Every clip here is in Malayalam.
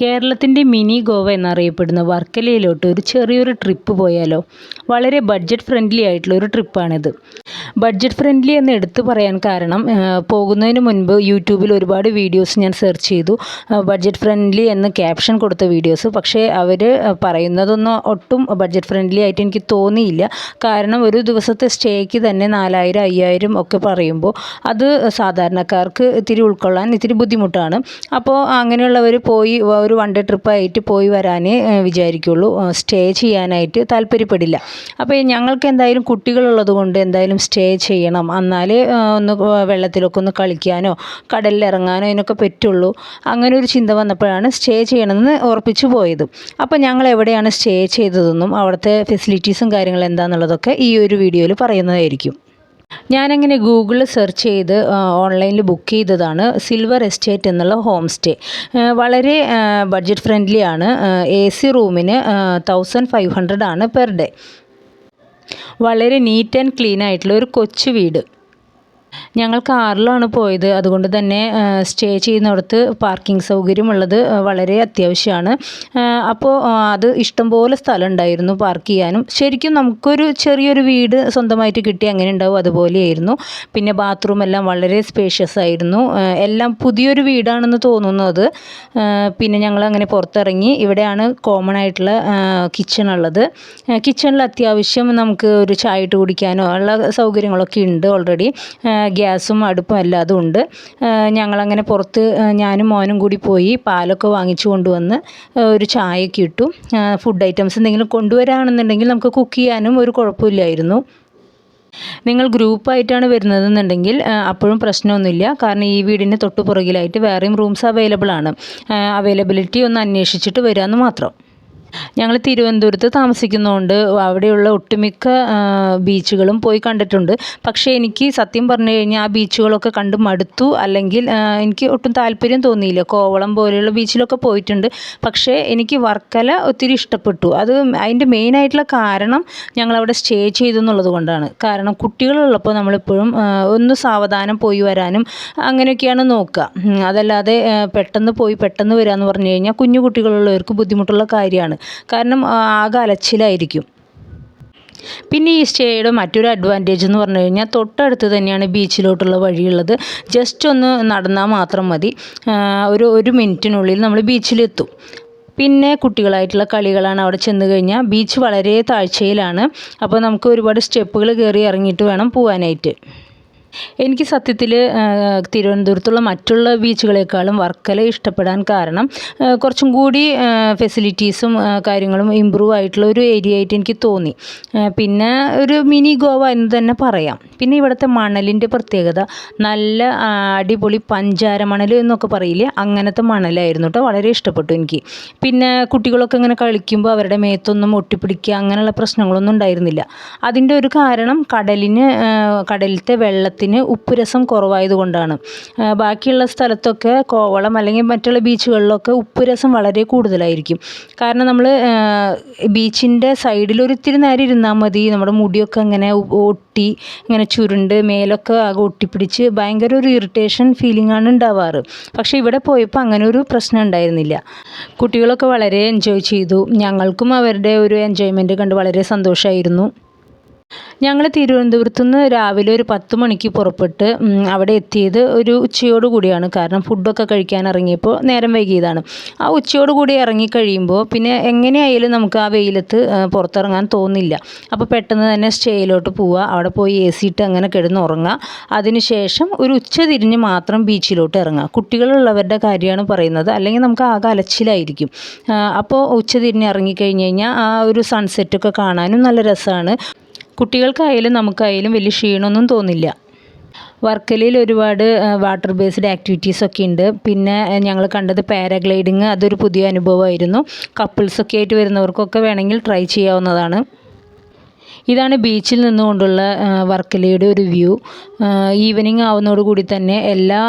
കേരളത്തിൻ്റെ മിനി ഗോവ എന്നറിയപ്പെടുന്ന വർക്കലയിലോട്ട് ഒരു ചെറിയൊരു ട്രിപ്പ് പോയാലോ? വളരെ ബഡ്ജറ്റ് ഫ്രണ്ട്ലി ആയിട്ടുള്ള ഒരു ട്രിപ്പാണിത്. ബഡ്ജറ്റ് ഫ്രണ്ട്ലി എന്ന് എടുത്തു പറയാൻ കാരണം പോകുന്നതിന് മുൻപ് യൂട്യൂബിൽ ഒരുപാട് വീഡിയോസ് ഞാൻ സെർച്ച് ചെയ്തു. ബഡ്ജറ്റ് ഫ്രണ്ട്ലി എന്ന് ക്യാപ്ഷൻ കൊടുത്ത വീഡിയോസ്. പക്ഷേ അവർ പറയുന്നതൊന്നും ഒട്ടും ബഡ്ജറ്റ് ഫ്രണ്ട്ലി ആയിട്ട് എനിക്ക് തോന്നിയില്ല. കാരണം ഒരു ദിവസത്തെ സ്റ്റേക്ക് തന്നെ 4000 5000 ഒക്കെ പറയുമ്പോൾ അത് സാധാരണക്കാർക്ക് ഇത്തിരി ഉൾക്കൊള്ളാൻ ഇത്തിരി ബുദ്ധിമുട്ടാണ്. അപ്പോൾ അങ്ങനെയുള്ളവർ പോയി ഒരു വൺ ഡേ ട്രിപ്പായിട്ട് പോയി വരാനേ വിചാരിക്കുള്ളൂ. സ്റ്റേ ചെയ്യാനായിട്ട് താല്പര്യപ്പെടില്ല. അപ്പോൾ ഞങ്ങൾക്ക് എന്തായാലും കുട്ടികളുള്ളത് കൊണ്ട് എന്തായാലും സ്റ്റേ ചെയ്യണം. എന്നാലേ ഒന്ന് വെള്ളത്തിലൊക്കെ ഒന്ന് കളിക്കാനോ കടലിൽ ഇറങ്ങാനോ ഇതിനൊക്കെ പറ്റുള്ളൂ. അങ്ങനെ ഒരു ചിന്ത വന്നപ്പോഴാണ് സ്റ്റേ ചെയ്യണമെന്ന് ഉറപ്പിച്ചു പോയത്. അപ്പോൾ ഞങ്ങൾ എവിടെയാണ് സ്റ്റേ ചെയ്തതെന്നും അവിടുത്തെ ഫെസിലിറ്റീസും കാര്യങ്ങളും എന്താണെന്നുള്ളതൊക്കെ ഈ ഒരു വീഡിയോയിൽ പറയുന്നതായിരിക്കും. ഞാനങ്ങനെ ഗൂഗിളിൽ സെർച്ച് ചെയ്ത് ഓൺലൈനിൽ ബുക്ക് ചെയ്തതാണ് സിൽവർ എസ്റ്റേറ്റ് എന്നുള്ള ഹോം സ്റ്റേ. വളരെ ബഡ്ജറ്റ് ഫ്രണ്ട്ലി ആണ്. AC റൂമിന് 1500 ആണ് പെർ ഡേ. വളരെ നീറ്റ് ആൻഡ് ക്ലീൻ ആയിട്ടുള്ള ഒരു കൊച്ചു വീട്. ഞങ്ങൾ കാറിലാണ് പോയത്. അതുകൊണ്ട് തന്നെ സ്റ്റേ ചെയ്യുന്നിടത്ത് പാർക്കിംഗ് സൗകര്യമുള്ളത് വളരെ അത്യാവശ്യമാണ്. അപ്പോൾ അത് ഇഷ്ടംപോലെ സ്ഥലം ഉണ്ടായിരുന്നു പാർക്ക് ചെയ്യാനും. ശരിക്കും നമുക്കൊരു ചെറിയൊരു വീട് സ്വന്തമായിട്ട് കിട്ടി അങ്ങനെ ഉണ്ടാവും അതുപോലെയായിരുന്നു. പിന്നെ ബാത്റൂം എല്ലാം വളരെ സ്പേഷ്യസ് ആയിരുന്നു. എല്ലാം പുതിയൊരു വീടാണെന്ന് തോന്നുന്നത്. പിന്നെ ഞങ്ങൾ അങ്ങനെ പുറത്തിറങ്ങി. ഇവിടെയാണ് കോമൺ ആയിട്ടുള്ള കിച്ചൺ ഉള്ളത്. കിച്ചണിൽ അത്യാവശ്യം നമുക്ക് ഒരു ചായ ഇട്ട് കുടിക്കാനോ ഉള്ള സൗകര്യങ്ങളൊക്കെ ഉണ്ട് ഓൾറെഡി. ഗ്യാസും അടുപ്പും എല്ലാം അതും ഉണ്ട്. ഞങ്ങളങ്ങനെ പുറത്ത് ഞാനും മോനും കൂടി പോയി പാലൊക്കെ വാങ്ങിച്ചു കൊണ്ടുവന്ന് ഒരു ചായയൊക്കെ ഇട്ടു. ഫുഡ് ഐറ്റംസ് എന്തെങ്കിലും കൊണ്ടുവരാണെന്നുണ്ടെങ്കിൽ നമുക്ക് കുക്ക് ചെയ്യാനും ഒരു കുഴപ്പമില്ലായിരുന്നു. നിങ്ങൾ ഗ്രൂപ്പായിട്ടാണ് വരുന്നതെന്നുണ്ടെങ്കിൽ അപ്പോഴും പ്രശ്നമൊന്നുമില്ല. കാരണം ഈ വീടിന് തൊട്ട് പുറകിലായിട്ട് വേറെയും റൂംസ് അവൈലബിൾ ആണ്. അവൈലബിലിറ്റി ഒന്ന് അന്വേഷിച്ചിട്ട് വരാമെന്ന് മാത്രം. ഞങ്ങൾ തിരുവനന്തപുരത്ത് താമസിക്കുന്നതുകൊണ്ട് അവിടെയുള്ള ഒട്ടുമിക്ക ബീച്ചുകളും പോയി കണ്ടിട്ടുണ്ട്. പക്ഷേ എനിക്ക് സത്യം പറഞ്ഞു കഴിഞ്ഞാൽ ആ ബീച്ചുകളൊക്കെ കണ്ട് മടുത്തു. അല്ലെങ്കിൽ എനിക്ക് ഒട്ടും താല്പര്യം തോന്നിയില്ല. കോവളം പോലെയുള്ള ബീച്ചിലൊക്കെ പോയിട്ടുണ്ട്. പക്ഷേ എനിക്ക് വർക്കല ഒത്തിരി ഇഷ്ടപ്പെട്ടു. അത് അതിൻ്റെ മെയിനായിട്ടുള്ള കാരണം ഞങ്ങളവിടെ സ്റ്റേ ചെയ്തു എന്നുള്ളത് കൊണ്ടാണ്. കാരണം കുട്ടികളുള്ളപ്പോൾ നമ്മളെപ്പോഴും ഒന്ന് സാവധാനം പോയി വരാനും അങ്ങനെയൊക്കെയാണ് നോക്കുക. അതല്ലാതെ പെട്ടെന്ന് പോയി പെട്ടെന്ന് വരികയെന്ന് പറഞ്ഞു കഴിഞ്ഞാൽ കുഞ്ഞു കുട്ടികളുള്ളവർക്ക് ബുദ്ധിമുട്ടുള്ള കാര്യമാണ്. കാരണം ആകെ അലച്ചിലായിരിക്കും. പിന്നെ ഈ സ്റ്റേയുടെ മറ്റൊരു അഡ്വാൻറ്റേജ് എന്ന് പറഞ്ഞു കഴിഞ്ഞാൽ തൊട്ടടുത്ത് തന്നെയാണ് ബീച്ചിലോട്ടുള്ള വഴിയുള്ളത്. ജസ്റ്റ് ഒന്ന് നടന്നാൽ മാത്രം മതി. ഒരു മിനിറ്റിനുള്ളിൽ നമ്മൾ ബീച്ചിലെത്തും. പിന്നെ കുട്ടികളായിട്ടുള്ള കളികളാണ്. അവിടെ ചെന്ന് കഴിഞ്ഞാൽ ബീച്ച് വളരെ താഴ്ചയിലാണ്. അപ്പോൾ നമുക്ക് ഒരുപാട് സ്റ്റെപ്പുകൾ കയറി ഇറങ്ങിയിട്ട് വേണം പോകാനായിട്ട്. എനിക്ക് സത്യത്തിൽ തിരുവനന്തപുരത്തുള്ള മറ്റുള്ള ബീച്ചുകളെക്കാളും വർക്കല ഇഷ്ടപ്പെടാൻ കാരണം കുറച്ചും കൂടി ഫെസിലിറ്റീസും കാര്യങ്ങളും ഇമ്പ്രൂവ് ആയിട്ടുള്ള ഒരു ഏരിയ ആയിട്ട് എനിക്ക് തോന്നി. പിന്നെ ഒരു മിനി ഗോവ എന്ന് തന്നെ പറയാം. പിന്നെ ഇവിടുത്തെ മണലിൻ്റെ പ്രത്യേകത നല്ല അടിപൊളി പഞ്ചാര മണൽ എന്നൊക്കെ പറയില്ലേ, അങ്ങനത്തെ മണലായിരുന്നു കേട്ടോ. വളരെ ഇഷ്ടപ്പെട്ടു എനിക്ക്. പിന്നെ കുട്ടികളൊക്കെ ഇങ്ങനെ കളിക്കുമ്പോൾ അവരുടെ മേത്തൊന്നും ഒട്ടിപ്പിടിക്കുക അങ്ങനെയുള്ള പ്രശ്നങ്ങളൊന്നും ഉണ്ടായിരുന്നില്ല. അതിൻ്റെ ഒരു കാരണം കടലിലത്തെ വെള്ളത്തിന് ഉപ്പുരസം കുറവായതുകൊണ്ടാണ്. ബാക്കിയുള്ള സ്ഥലത്തൊക്കെ കോവളം അല്ലെങ്കിൽ മറ്റുള്ള ബീച്ചുകളിലൊക്കെ ഉപ്പുരസം വളരെ കൂടുതലായിരിക്കും. കാരണം നമ്മൾ ബീച്ചിൻ്റെ സൈഡിൽ ഒരിത്തിരി നേരം ഇരുന്നാൽ മതി. നമ്മുടെ മുടിയൊക്കെ ഇങ്ങനെ ഒട്ടി ഇങ്ങനെ ചുരുണ്ട് മേലൊക്കെ ആകെ ഒട്ടിപ്പിടിച്ച് ഭയങ്കര ഒരു ഇറിറ്റേഷൻ ഫീലിംഗ് ആണ് ഉണ്ടാവാറ്. പക്ഷേ ഇവിടെ പോയപ്പോൾ അങ്ങനെ ഒരു പ്രശ്നം ഉണ്ടായിരുന്നില്ല. കുട്ടികളൊക്കെ വളരെ എൻജോയ് ചെയ്തു. ഞങ്ങൾക്കും അവരുടെ ഒരു എൻജോയ്മെൻറ്റ് കണ്ട് വളരെ സന്തോഷമായിരുന്നു. ഞങ്ങൾ തിരുവനന്തപുരത്തു നിന്ന് രാവിലെ ഒരു 10 മണിക്ക് പുറപ്പെട്ട് അവിടെ എത്തിയത് ഒരു ഉച്ചയോട് കൂടിയാണ്. കാരണം ഫുഡൊക്കെ കഴിക്കാൻ ഇറങ്ങിയപ്പോൾ നേരം വൈകിയതാണ്. ആ ഉച്ചയോട് കൂടി ഇറങ്ങിക്കഴിയുമ്പോൾ പിന്നെ എങ്ങനെയായാലും നമുക്ക് ആ വെയിലത്ത് പുറത്തിറങ്ങാൻ തോന്നില്ല. അപ്പോൾ പെട്ടെന്ന് തന്നെ സ്റ്റേയിലോട്ട് പോവുക. അവിടെ പോയി AC ഇട്ട് അങ്ങനെ കിടന്ന് ഉറങ്ങുക. അതിനുശേഷം ഒരു ഉച്ച തിരിഞ്ഞ് മാത്രം ബീച്ചിലോട്ട് ഇറങ്ങുക. കുട്ടികളുള്ളവരുടെ കാര്യമാണ് പറയുന്നത്. അല്ലെങ്കിൽ നമുക്ക് ആകെ അലച്ചിലായിരിക്കും. അപ്പോൾ ഉച്ച തിരിഞ്ഞ് ഇറങ്ങിക്കഴിഞ്ഞ് കഴിഞ്ഞാൽ ആ ഒരു സൺസെറ്റൊക്കെ കാണാനും നല്ല രസമാണ്. കുട്ടികൾക്കായാലും നമുക്കായാലും വലിയ ക്ഷീണമൊന്നും തോന്നില്ല. വർക്കലയിൽ ഒരുപാട് വാട്ടർ ബേസ്ഡ് ആക്ടിവിറ്റീസൊക്കെ ഉണ്ട്. പിന്നെ ഞങ്ങൾ കണ്ടത് പാരാഗ്ലൈഡിങ്. അതൊരു പുതിയ അനുഭവമായിരുന്നു. കപ്പിൾസൊക്കെ ആയിട്ട് വരുന്നവർക്കൊക്കെ വേണമെങ്കിൽ ട്രൈ ചെയ്യാവുന്നതാണ്. ഇതാണ് ബീച്ചിൽ നിന്നുകൊണ്ടുള്ള വർക്കലയുടെ ഒരു വ്യൂ. ഈവനിങ് ആവുന്നതോടുകൂടി തന്നെ എല്ലാ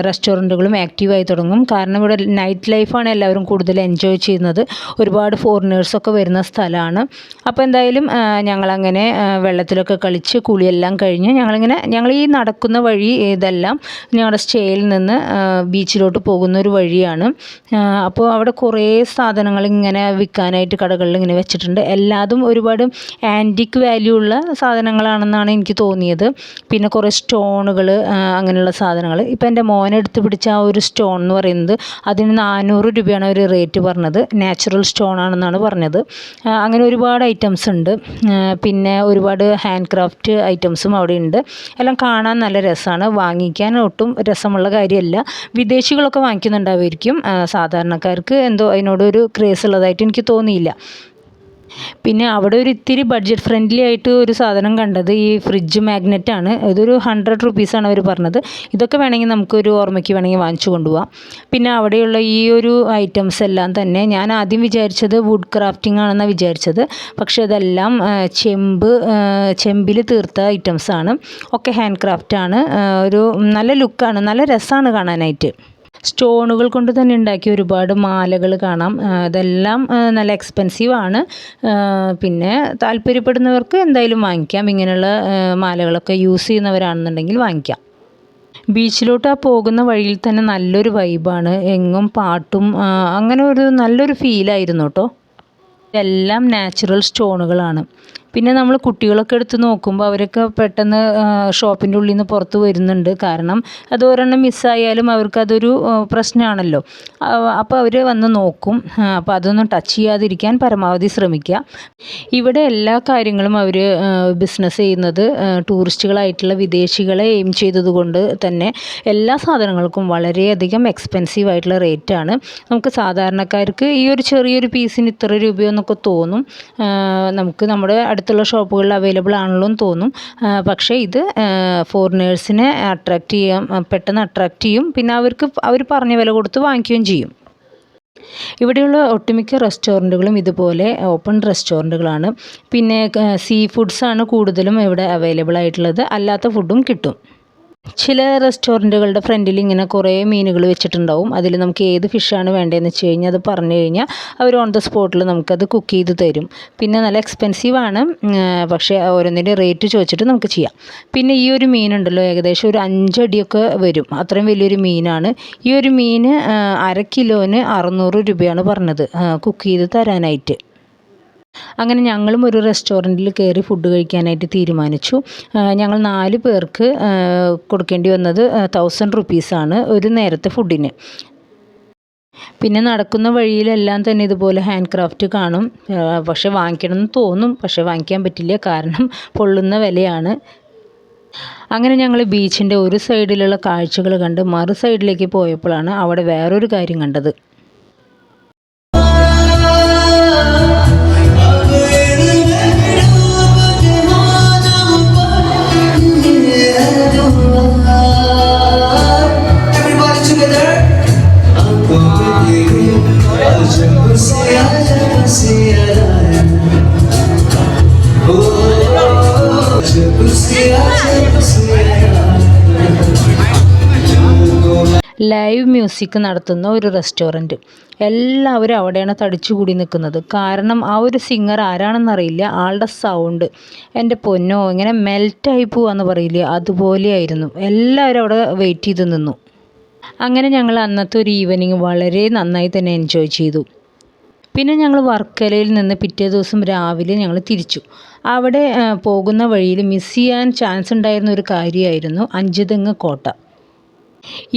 റെസ്റ്റോറൻറ്റുകളും ആക്റ്റീവായി തുടങ്ങും. കാരണം ഇവിടെ നൈറ്റ് ലൈഫാണ് എല്ലാവരും കൂടുതൽ എൻജോയ് ചെയ്യുന്നത്. ഒരുപാട് ഫോറിനേഴ്സൊക്കെ വരുന്ന സ്ഥലമാണ്. അപ്പോൾ എന്തായാലും ഞങ്ങളങ്ങനെ വെള്ളത്തിലൊക്കെ കളിച്ച് കുളിയെല്ലാം കഴിഞ്ഞ് ഞങ്ങൾ ഈ നടക്കുന്ന വഴി ഇതെല്ലാം ഞങ്ങളുടെ സ്റ്റേയിൽ നിന്ന് ബീച്ചിലോട്ട് പോകുന്ന ഒരു വഴിയാണ്. അപ്പോൾ അവിടെ കുറേ സാധനങ്ങൾ ഇങ്ങനെ വിൽക്കാനായിട്ട് കടകളിൽ ഇങ്ങനെ വെച്ചിട്ടുണ്ട്. എല്ലാതും ഒരുപാട് ആൻറ്റിക് വാല്യൂ ഉള്ള സാധനങ്ങളാണെന്നാണ് എനിക്ക് തോന്നിയത്. പിന്നെ കുറേ സ്റ്റോണുകൾ, അങ്ങനെയുള്ള സാധനങ്ങൾ. ഇപ്പോൾ എൻ്റെ മോനെടുത്ത് പിടിച്ച ആ ഒരു സ്റ്റോൺ എന്ന് പറയുന്നത് അതിന് 400 രൂപയാണ് അവർ റേറ്റ് പറഞ്ഞത്. നാച്ചുറൽ സ്റ്റോൺ ആണെന്നാണ് പറഞ്ഞത്. അങ്ങനെ ഒരുപാട് ഐറ്റംസ് ഉണ്ട്. പിന്നെ ഒരുപാട് ഹാൻഡ് ക്രാഫ്റ്റ് ഐറ്റംസും അവിടെ ഉണ്ട്. എല്ലാം കാണാൻ നല്ല രസമാണ്. വാങ്ങിക്കാൻ ഒട്ടും രസമുള്ള കാര്യമല്ല. വിദേശികളൊക്കെ വാങ്ങിക്കുന്നുണ്ടാവുമായിരിക്കും. സാധാരണക്കാർക്ക് എന്തോ അതിനോടൊരു ക്രേസ് ഉള്ളതായിട്ട് എനിക്ക് തോന്നിയില്ല. പിന്നെ അവിടെ ഒരു ഇത്തിരി ബഡ്ജറ്റ് ഫ്രണ്ട്ലി ആയിട്ട് ഒരു സാധനം കണ്ടത് ഈ ഫ്രിഡ്ജ് മാഗ്നറ്റാണ്. ഇതൊരു 100 റുപ്പീസാണ് അവർ പറഞ്ഞത്. ഇതൊക്കെ വേണമെങ്കിൽ നമുക്കൊരു ഓർമ്മയ്ക്ക് വേണമെങ്കിൽ വാങ്ങിച്ചു കൊണ്ടുപോകാം. പിന്നെ അവിടെയുള്ള ഈ ഒരു ഐറ്റംസ് എല്ലാം തന്നെ ഞാൻ ആദ്യം വിചാരിച്ചത് വുഡ് ക്രാഫ്റ്റിംഗ് ആണെന്നാണ് വിചാരിച്ചത്. പക്ഷേ ഇതെല്ലാം ചെമ്പിൽ തീർത്ത ഐറ്റംസാണ്. ഒക്കെ ഹാൻഡ് ക്രാഫ്റ്റാണ്. ഒരു നല്ല ലുക്കാണ്, നല്ല രസമാണ് കാണാനായിട്ട്. സ്റ്റോണുകൾ കൊണ്ട് തന്നെ ഉണ്ടാക്കിയ ഒരുപാട് മാലകൾ കാണാം. ഇതെല്ലാം നല്ല എക്സ്പെൻസീവ് ആണ്. പിന്നെ താല്പര്യപ്പെടുന്നവർക്ക് എന്തായാലും വാങ്ങിക്കാം. ഇങ്ങനെയുള്ള മാലകളൊക്കെ യൂസ് ചെയ്യുന്നവരാണെന്നുണ്ടെങ്കിൽ വാങ്ങിക്കാം. ബീച്ചിലോട്ട് പോകുന്ന വഴിയിൽ തന്നെ നല്ലൊരു വൈബാണ്. എങ്ങും പാട്ടും അങ്ങനെ ഒരു നല്ലൊരു ഫീലായിരുന്നു കേട്ടോ. ഇതെല്ലാം നാച്ചുറൽ സ്റ്റോണുകളാണ്. പിന്നെ നമ്മൾ കുട്ടികളൊക്കെ എടുത്ത് നോക്കുമ്പോൾ അവരൊക്കെ പെട്ടെന്ന് ഷോപ്പിൻ്റെ ഉള്ളിൽ നിന്ന് പുറത്ത് വരുന്നുണ്ട്. കാരണം അത് ഒരെണ്ണം മിസ്സായാലും അവർക്കതൊരു പ്രശ്നമാണല്ലോ. അപ്പോൾ അവർ വന്ന് നോക്കും. അപ്പോൾ അതൊന്നും ടച്ച് ചെയ്യാതിരിക്കാൻ പരമാവധി ശ്രമിക്കുക. ഇവിടെ എല്ലാ കാര്യങ്ങളും അവർ ബിസിനസ് ചെയ്യുന്നത് ടൂറിസ്റ്റുകളായിട്ടുള്ള വിദേശികളെ എയിം ചെയ്തതുകൊണ്ട് തന്നെ എല്ലാ സാധനങ്ങൾക്കും വളരെയധികം എക്സ്പെൻസീവ് ആയിട്ടുള്ള റേറ്റാണ്. നമുക്ക് സാധാരണക്കാർക്ക് ഈ ഒരു ചെറിയൊരു പീസിന് ഇത്ര രൂപയെന്നൊക്കെ തോന്നും. നമുക്ക് നമ്മുടെ അടുത്തുള്ള ഷോപ്പുകളിൽ അവൈലബിൾ ആണല്ലോ എന്ന് തോന്നും. പക്ഷേ ഇത് ഫോറിനേഴ്സിനെ പെട്ടെന്ന് അട്രാക്റ്റ് ചെയ്യും. പിന്നെ അവർ പറഞ്ഞ വില കൊടുത്ത് വാങ്ങിക്കുകയും ചെയ്യും. ഇവിടെയുള്ള ഒട്ടുമിക്ക റെസ്റ്റോറൻറ്റുകളും ഇതുപോലെ ഓപ്പൺ റെസ്റ്റോറൻറ്റുകളാണ്. പിന്നെ സീ ഫുഡ്സാണ് കൂടുതലും ഇവിടെ അവൈലബിൾ ആയിട്ടുള്ളത്. അല്ലാത്ത ഫുഡും കിട്ടും. ചില റെസ്റ്റോറൻറ്റുകളുടെ ഫ്രണ്ടിൽ ഇങ്ങനെ കുറേ മീനുകൾ വെച്ചിട്ടുണ്ടാവും. അതിൽ നമുക്ക് ഏത് ഫിഷാണ് വേണ്ടതെന്ന് വെച്ച് കഴിഞ്ഞാൽ അത് പറഞ്ഞു കഴിഞ്ഞാൽ അവർ ഓൺ ദ സ്പോട്ടിൽ നമുക്കത് കുക്ക് ചെയ്ത് തരും. പിന്നെ നല്ല എക്സ്പെൻസീവാണ്. പക്ഷേ ഓരോന്നിൻ്റെ റേറ്റ് ചോദിച്ചിട്ട് നമുക്ക് ചെയ്യാം. പിന്നെ ഈ ഒരു മീനുണ്ടല്ലോ, ഏകദേശം ഒരു 5 അടിയൊക്കെ വരും. അത്രയും വലിയൊരു മീനാണ്. ഈ ഒരു മീന് 1/2 കിലോന് 600 രൂപയാണ് പറഞ്ഞത് കുക്ക് ചെയ്ത് തരാനായിട്ട്. അങ്ങനെ ഞങ്ങളും ഒരു റെസ്റ്റോറൻറ്റിൽ കയറി ഫുഡ് കഴിക്കാനായിട്ട് തീരുമാനിച്ചു. ഞങ്ങൾ 4 പേർക്ക് കൊടുക്കേണ്ടി വന്നത് 1000 റുപ്പീസാണ് ഒരു നേരത്തെ ഫുഡിന്. പിന്നെ നടക്കുന്ന വഴിയിലെല്ലാം തന്നെ ഇതുപോലെ ഹാൻഡ് ക്രാഫ്റ്റ് കാണും. പക്ഷേ വാങ്ങിക്കണമെന്ന് തോന്നും. പക്ഷേ വാങ്ങിക്കാൻ പറ്റില്ല, കാരണം പൊള്ളുന്ന വിലയാണ്. അങ്ങനെ ഞങ്ങൾ ബീച്ചിൻ്റെ ഒരു സൈഡിലുള്ള കാഴ്ചകൾ കണ്ട് മറു സൈഡിലേക്ക് പോയപ്പോഴാണ് അവിടെ വേറൊരു കാര്യം കണ്ടത്. ലൈവ് മ്യൂസിക് നടത്തുന്ന ഒരു റെസ്റ്റോറൻറ്റ്. എല്ലാവരും അവിടെയാണ് തടിച്ചുകൂടി നിൽക്കുന്നത്. കാരണം ആ ഒരു സിംഗർ ആരാണെന്നറിയില്ല, ആളുടെ സൗണ്ട് എൻ്റെ പൊന്നോ ഇങ്ങനെ മെൽറ്റായി പോവാന്ന് പറയില്ലേ, അതുപോലെയായിരുന്നു. എല്ലാവരും അവിടെ വെയിറ്റ് ചെയ്ത് നിന്നു. അങ്ങനെ ഞങ്ങൾ അന്നത്തെ ഒരു ഈവനിങ് വളരെ നന്നായി തന്നെ എൻജോയ് ചെയ്തു. പിന്നെ ഞങ്ങൾ വർക്കലയിൽ നിന്ന് പിറ്റേ ദിവസം രാവിലെ ഞങ്ങൾ തിരിച്ചു. അവിടെ പോകുന്ന വഴിയിൽ മിസ് ചെയ്യാൻ ചാൻസ് ഉണ്ടായിരുന്ന ഒരു കാര്യമായിരുന്നു അഞ്ചുതെങ്ങ് കോട്ട.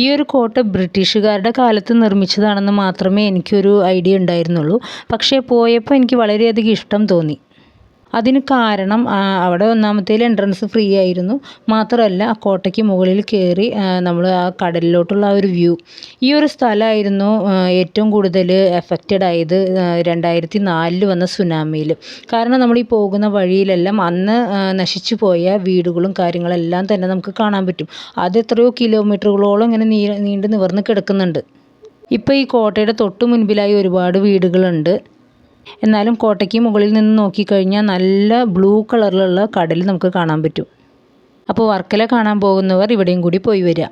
ഈ ഒരു കോട്ട ബ്രിട്ടീഷുകാരുടെ കാലത്ത് നിർമ്മിച്ചതാണെന്ന് മാത്രമേ എനിക്കൊരു ഐഡിയ ഉണ്ടായിരുന്നുള്ളൂ. പക്ഷേ പോയപ്പോൾ എനിക്ക് വളരെയധികം ഇഷ്ടം തോന്നി. അതിന് കാരണം അവിടെ ഒന്നാമത്തേൽ എൻട്രൻസ് ഫ്രീ ആയിരുന്നു. മാത്രമല്ല ആ കോട്ടയ്ക്ക് മുകളിൽ കയറി നമ്മൾ ആ കടലിലോട്ടുള്ള ആ ഒരു വ്യൂ. ഈ ഒരു സ്ഥലമായിരുന്നു ഏറ്റവും കൂടുതൽ എഫക്റ്റഡ് ആയത് 2004 വന്ന സുനാമിയിൽ. കാരണം നമ്മൾ ഈ പോകുന്ന വഴിയിലെല്ലാം അന്ന് നശിച്ചു പോയ വീടുകളും കാര്യങ്ങളെല്ലാം തന്നെ നമുക്ക് കാണാൻ പറ്റും. അത് എത്രയോ കിലോമീറ്ററുകളോളം ഇങ്ങനെ നീണ്ടു നിവർന്ന് കിടക്കുന്നുണ്ട്. ഇപ്പോൾ ഈ കോട്ടയുടെ തൊട്ട് മുൻപിലായി ഒരുപാട് വീടുകളുണ്ട്. എന്നാലും കോട്ടയ്ക്ക് മുകളിൽ നിന്ന് നോക്കിക്കഴിഞ്ഞാൽ നല്ല ബ്ലൂ കളറിലുള്ള കടൽ നമുക്ക് കാണാൻ പറ്റും. അപ്പോൾ വർക്കല കാണാൻ പോകുന്നവർ ഇവിടെയും കൂടി പോയി വരിക.